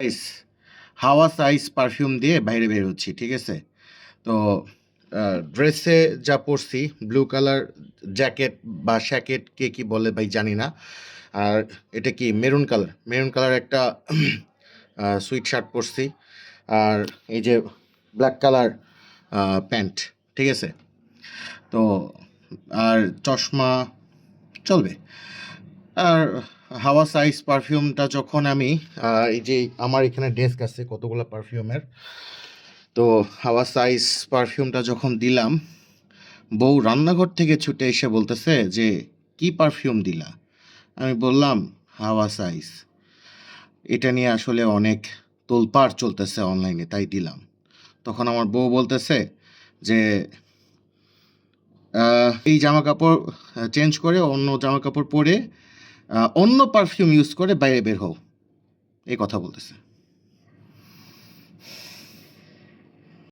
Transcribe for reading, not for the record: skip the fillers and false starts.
Size হাওয়া size perfume দিয়ে বাইরে বের হচ্ছি, ঠিক আছে? তো ড্রেসে যা পরছি ব্লু কালার জ্যাকেট বা শ্যাকেট কে কি বলে ভাই জানি না। আর এটা কি মেরুন কালার একটা সুইট শার্ট পরছি। আর এই যে ব্ল্যাক কালার প্যান্ট, ঠিক আছে? তো আর চশমা চলবে। আর হাওয়া সাইজ পারফিউমটা যখন আমি এই যে আমার এখানে ডেস্ক আছে কতগুলো পারফিউমের, তো হাওয়া সাইজ পারফিউমটা যখন দিলাম, বউ রান্নাঘর থেকে ছুটে এসে বলতেছে যে কি পারফিউম দিলা? আমি বললাম হাওয়া সাইজ। এটা নিয়ে আসলে অনেক তোলপাড় চলতেছে অনলাইনে, তাই দিলাম। তখন আমার বউ বলতেছে যে এই জামা কাপড় চেঞ্জ করে অন্য জামা কাপড় পরে অন্য পারফিউম ইউজ করে বাইরে বের হও, এই কথা বলতেছে।